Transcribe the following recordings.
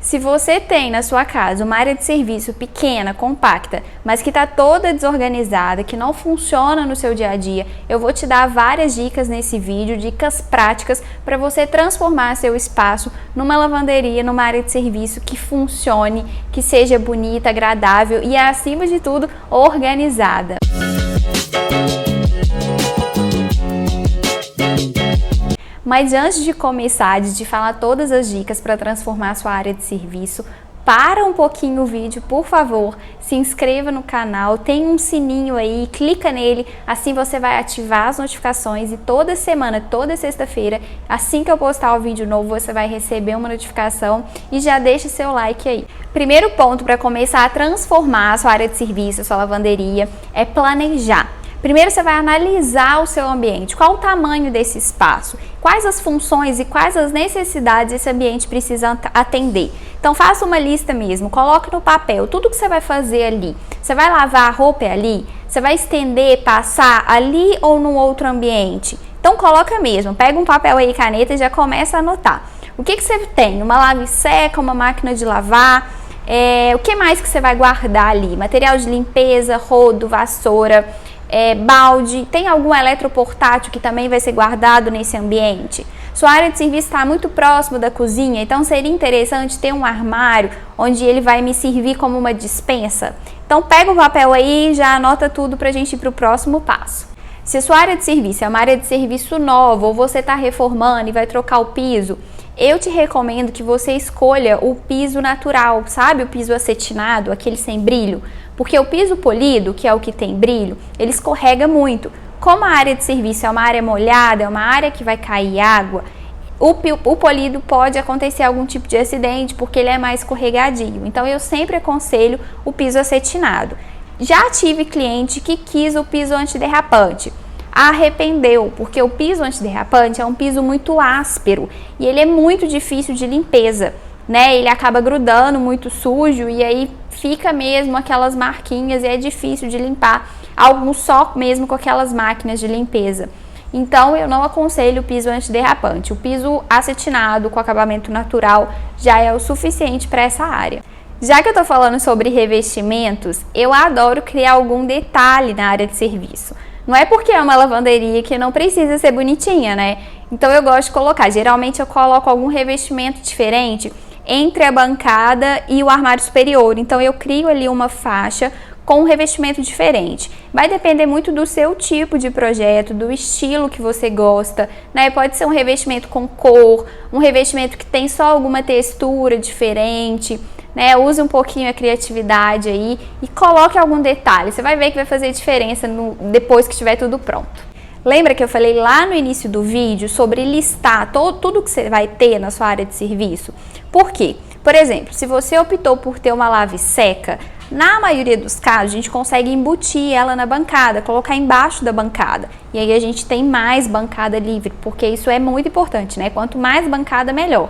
Se você tem na sua casa uma área de serviço pequena, compacta, mas que está toda desorganizada, que não funciona no seu dia a dia, eu vou te dar várias dicas nesse vídeo, dicas práticas para você transformar seu espaço numa lavanderia, numa área de serviço que funcione, que seja bonita, agradável e, acima de tudo, organizada. Mas antes de começar, de falar todas as dicas para transformar a sua área de serviço, para um pouquinho o vídeo, por favor, se inscreva no canal, tem um sininho aí, clica nele, assim você vai ativar as notificações e toda semana, toda sexta-feira, assim que eu postar o vídeo novo, você vai receber uma notificação e já deixa seu like aí. Primeiro ponto para começar a transformar a sua área de serviço, a sua lavanderia, é planejar. Primeiro você vai analisar o seu ambiente, qual o tamanho desse espaço, quais as funções e quais as necessidades esse ambiente precisa atender. Então faça uma lista mesmo, coloque no papel tudo que você vai fazer ali. Você vai lavar a roupa ali? Você vai estender, passar ali ou num outro ambiente? Então coloca mesmo, pega um papel aí e caneta e já começa a anotar. O que você tem? Uma lave-seca, uma máquina de lavar, o que mais que você vai guardar ali? Material de limpeza, rodo, vassoura, balde, tem algum eletroportátil que também vai ser guardado nesse ambiente? Sua área de serviço está muito próximo da cozinha, então seria interessante ter um armário onde ele vai me servir como uma despensa. Então pega o papel aí e já anota tudo para a gente ir para o próximo passo. Se a sua área de serviço é uma área de serviço nova ou você está reformando e vai trocar o piso, eu te recomendo que você escolha o piso natural, sabe? O piso acetinado, aquele sem brilho. Porque o piso polido, que é o que tem brilho, ele escorrega muito. Como a área de serviço é uma área molhada, é uma área que vai cair água, o polido pode acontecer algum tipo de acidente porque ele é mais escorregadio. Então eu sempre aconselho o piso acetinado. Já tive cliente que quis o piso antiderrapante. Arrependeu, porque o piso antiderrapante é um piso muito áspero e ele é muito difícil de limpeza, né? Ele acaba grudando, muito sujo, e aí fica mesmo aquelas marquinhas e é difícil de limpar, alguns só mesmo com aquelas máquinas de limpeza. Então eu não aconselho o piso antiderrapante. O piso acetinado com acabamento natural já é o suficiente para essa área. Já que eu tô falando sobre revestimentos, eu adoro criar algum detalhe na área de serviço. Não é porque é uma lavanderia que não precisa ser bonitinha, né? Então eu gosto de colocar, geralmente eu coloco algum revestimento diferente entre a bancada e o armário superior. Então eu crio ali uma faixa com um revestimento diferente. Vai depender muito do seu tipo de projeto, do estilo que você gosta, né? Pode ser um revestimento com cor, um revestimento que tem só alguma textura diferente, né? Use um pouquinho a criatividade aí e coloque algum detalhe. Você vai ver que vai fazer diferença depois que estiver tudo pronto. Lembra que eu falei lá no início do vídeo sobre listar tudo que você vai ter na sua área de serviço? Por quê? Por exemplo, se você optou por ter uma lave-seca, na maioria dos casos a gente consegue embutir ela na bancada, colocar embaixo da bancada. E aí a gente tem mais bancada livre, porque isso é muito importante, né? Quanto mais bancada, melhor.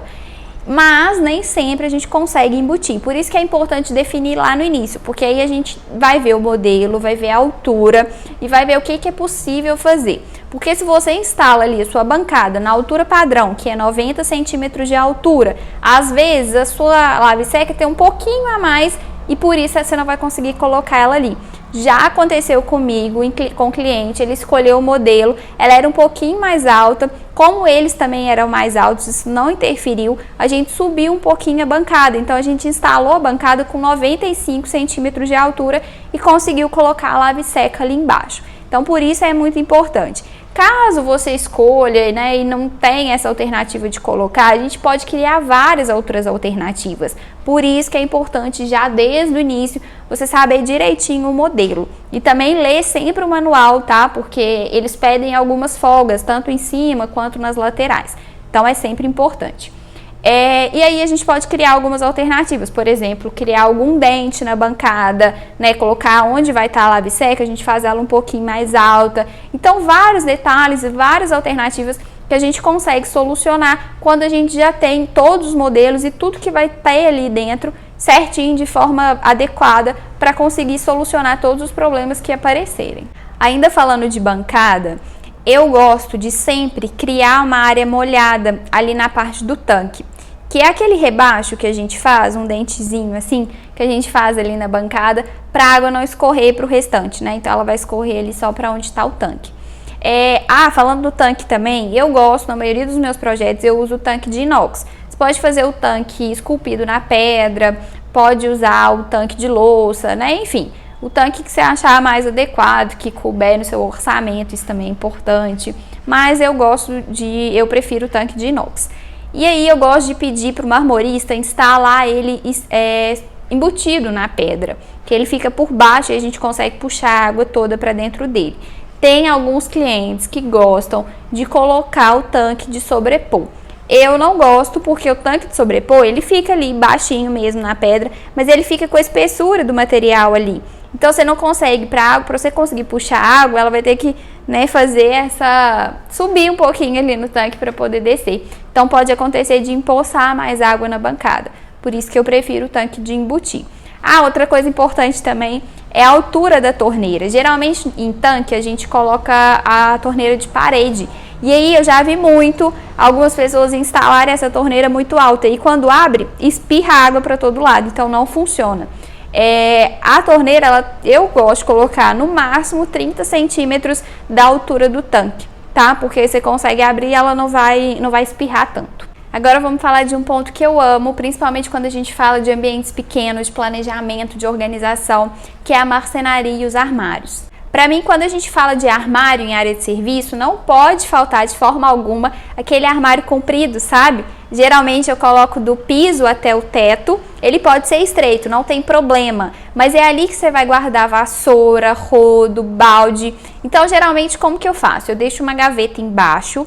Mas nem sempre a gente consegue embutir, por isso que é importante definir lá no início, porque aí a gente vai ver o modelo, vai ver a altura e vai ver o que é possível fazer. Porque se você instala ali a sua bancada na altura padrão, que é 90 centímetros de altura, às vezes a sua lave-seca tem um pouquinho a mais e por isso você não vai conseguir colocar ela ali. Já aconteceu comigo, com o cliente, ele escolheu o modelo, ela era um pouquinho mais alta, como eles também eram mais altos, isso não interferiu, a gente subiu um pouquinho a bancada, então a gente instalou a bancada com 95 centímetros de altura e conseguiu colocar a lave-seca ali embaixo. Então por isso é muito importante. Caso você escolha, né, e não tem essa alternativa de colocar, a gente pode criar várias outras alternativas. Por isso que é importante já desde o início você saber direitinho o modelo. E também ler sempre o manual, tá? Porque eles pedem algumas folgas, tanto em cima quanto nas laterais. Então é sempre importante. E aí a gente pode criar algumas alternativas, por exemplo, criar algum dente na bancada, né, colocar onde vai estar a lave-seca, a gente faz ela um pouquinho mais alta. Então vários detalhes e várias alternativas que a gente consegue solucionar quando a gente já tem todos os modelos e tudo que vai ter ali dentro certinho, de forma adequada, para conseguir solucionar todos os problemas que aparecerem. Ainda falando de bancada, eu gosto de sempre criar uma área molhada ali na parte do tanque. que é aquele rebaixo que a gente faz, um dentezinho assim, que a gente faz ali na bancada, para a água não escorrer para o restante, né? Então ela vai escorrer ali só para onde está o tanque. Falando do tanque também, eu gosto, na maioria dos meus projetos, eu uso o tanque de inox. Você pode fazer o tanque esculpido na pedra, pode usar o tanque de louça, né? Enfim, o tanque que você achar mais adequado, que couber no seu orçamento, isso também é importante. Mas eu prefiro o tanque de inox. E aí eu gosto de pedir para o marmorista instalar ele embutido na pedra, que ele fica por baixo e a gente consegue puxar a água toda para dentro dele. Tem alguns clientes que gostam de colocar o tanque de sobrepor. Eu não gosto porque o tanque de sobrepor, ele fica ali baixinho mesmo na pedra, mas ele fica com a espessura do material ali. Então você não consegue, para você conseguir puxar a água, ela vai ter que, né, subir um pouquinho ali no tanque para poder descer. Então pode acontecer de empoçar mais água na bancada. Por isso que eu prefiro o tanque de embutir. Outra coisa importante também é a altura da torneira. Geralmente em tanque a gente coloca a torneira de parede. E aí eu já vi algumas pessoas instalarem essa torneira muito alta. E quando abre, espirra água para todo lado. Então não funciona. A torneira, eu gosto de colocar no máximo 30 centímetros da altura do tanque, tá? Porque você consegue abrir e ela não vai espirrar tanto. Agora vamos falar de um ponto que eu amo, principalmente quando a gente fala de ambientes pequenos, de planejamento, de organização, que é a marcenaria e os armários. Para mim, quando a gente fala de armário em área de serviço, não pode faltar de forma alguma aquele armário comprido, sabe? Geralmente eu coloco do piso até o teto, ele pode ser estreito, não tem problema, mas é ali que você vai guardar vassoura, rodo, balde. Então, geralmente, como que eu faço? Eu deixo uma gaveta embaixo,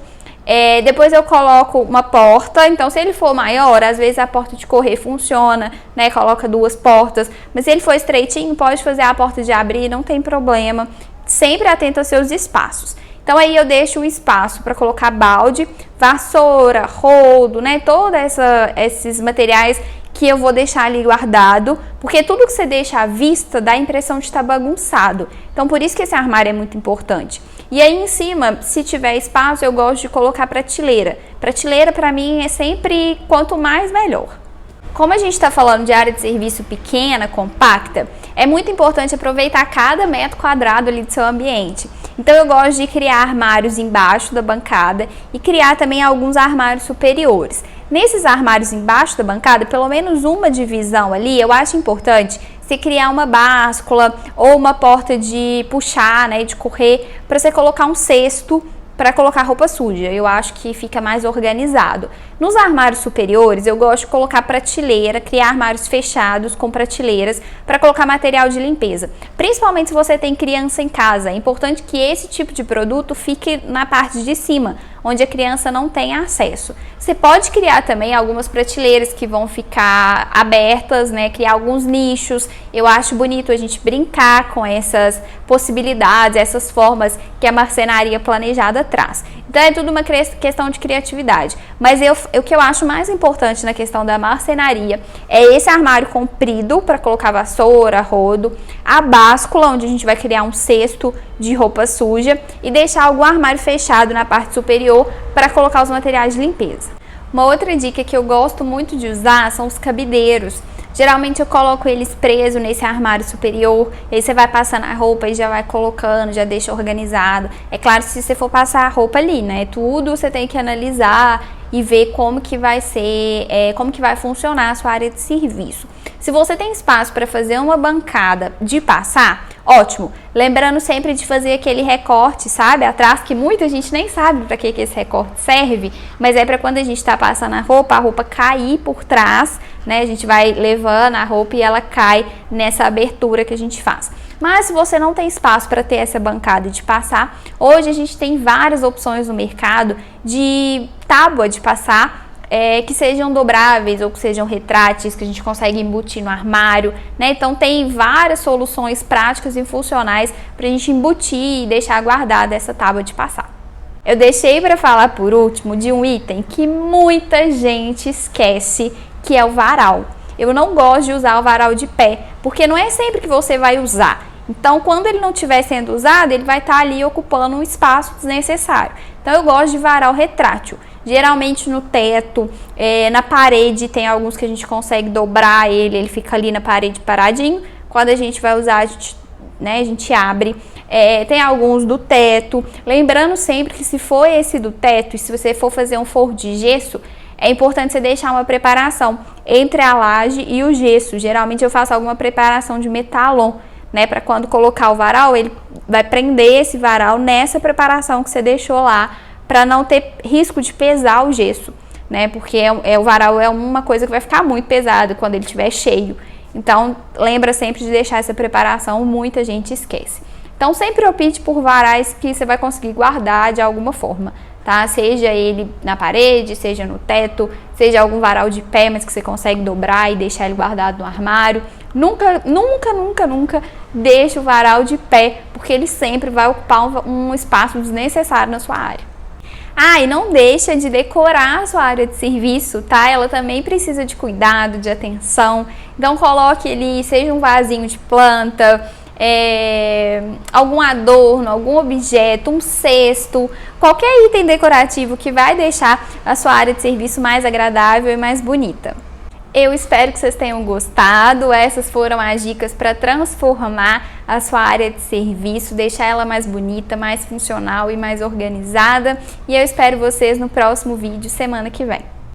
depois eu coloco uma porta. Então se ele for maior, às vezes a porta de correr funciona, né? Coloca 2 portas, mas se ele for estreitinho, pode fazer a porta de abrir, não tem problema. Sempre atento aos seus espaços. Então aí eu deixo um espaço para colocar balde, vassoura, rodo, né? Todos esses materiais que eu vou deixar ali guardado, porque tudo que você deixa à vista dá a impressão de estar bagunçado. Então por isso que esse armário é muito importante. E aí em cima, se tiver espaço, eu gosto de colocar prateleira. Prateleira para mim é sempre quanto mais melhor. Como a gente está falando de área de serviço pequena, compacta, é muito importante aproveitar cada metro quadrado ali do seu ambiente. Então eu gosto de criar armários embaixo da bancada e criar também alguns armários superiores. Nesses armários embaixo da bancada, pelo menos uma divisão ali, eu acho importante você criar uma báscula ou uma porta de puxar, né, de correr, para você colocar um cesto para colocar roupa suja. Eu acho que fica mais organizado. Nos armários superiores, eu gosto de colocar prateleira, criar armários fechados com prateleiras para colocar material de limpeza. Principalmente se você tem criança em casa, é importante que esse tipo de produto fique na parte de cima, onde a criança não tem acesso. Você pode criar também algumas prateleiras que vão ficar abertas, né? Criar alguns nichos. Eu acho bonito a gente brincar com essas possibilidades, essas formas que a marcenaria planejada traz. Então é tudo uma questão de criatividade. Mas o que eu acho mais importante na questão da marcenaria é esse armário comprido para colocar vassoura, rodo, a báscula, onde a gente vai criar um cesto de roupa suja e deixar algum armário fechado na parte superior para colocar os materiais de limpeza. Uma outra dica que eu gosto muito de usar são os cabideiros. Geralmente eu coloco eles presos nesse armário superior, e aí você vai passando a roupa e já vai colocando, já deixa organizado. É claro, se você for passar a roupa ali, né? Tudo você tem que analisar e ver como que vai ser, como que vai funcionar a sua área de serviço. Se você tem espaço para fazer uma bancada de passar, ótimo. Lembrando sempre de fazer aquele recorte, sabe, atrás, que muita gente nem sabe para que esse recorte serve, mas é para quando a gente está passando a roupa cair por trás, né? A gente vai levando a roupa e ela cai nessa abertura que a gente faz. Mas se você não tem espaço para ter essa bancada de passar, hoje a gente tem várias opções no mercado de tábua de passar, que sejam dobráveis ou que sejam retráteis, que a gente consegue embutir no armário, né? Então tem várias soluções práticas e funcionais para a gente embutir e deixar guardada essa tábua de passar. Eu deixei para falar por último de um item que muita gente esquece, que é o varal. Eu não gosto de usar o varal de pé, porque não é sempre que você vai usar. Então, quando ele não estiver sendo usado, ele vai estar ali ocupando um espaço desnecessário. Então, eu gosto de varal retrátil. geralmente no teto, na parede, tem alguns que a gente consegue dobrar ele fica ali na parede paradinho. Quando a gente vai usar, a gente abre. Tem alguns do teto. Lembrando sempre que se for esse do teto, e se você for fazer um forro de gesso, é importante você deixar uma preparação entre a laje e o gesso. Geralmente eu faço alguma preparação de metalon, para quando colocar o varal, ele vai prender esse varal nessa preparação que você deixou lá, para não ter risco de pesar o gesso, porque o varal é uma coisa que vai ficar muito pesado quando ele estiver cheio. Então, lembra sempre de deixar essa preparação, muita gente esquece. Então, sempre opte por varais que você vai conseguir guardar de alguma forma, tá? Seja ele na parede, seja no teto, seja algum varal de pé, mas que você consegue dobrar e deixar ele guardado no armário. Nunca, nunca, nunca, nunca deixe o varal de pé, porque ele sempre vai ocupar um espaço desnecessário na sua área. E não deixa de decorar a sua área de serviço, tá? Ela também precisa de cuidado, de atenção. Então coloque ali, seja um vasinho de planta, algum adorno, algum objeto, um cesto, qualquer item decorativo que vai deixar a sua área de serviço mais agradável e mais bonita. Eu espero que vocês tenham gostado. Essas foram as dicas para transformar a sua área de serviço, deixar ela mais bonita, mais funcional e mais organizada. E eu espero vocês no próximo vídeo semana que vem.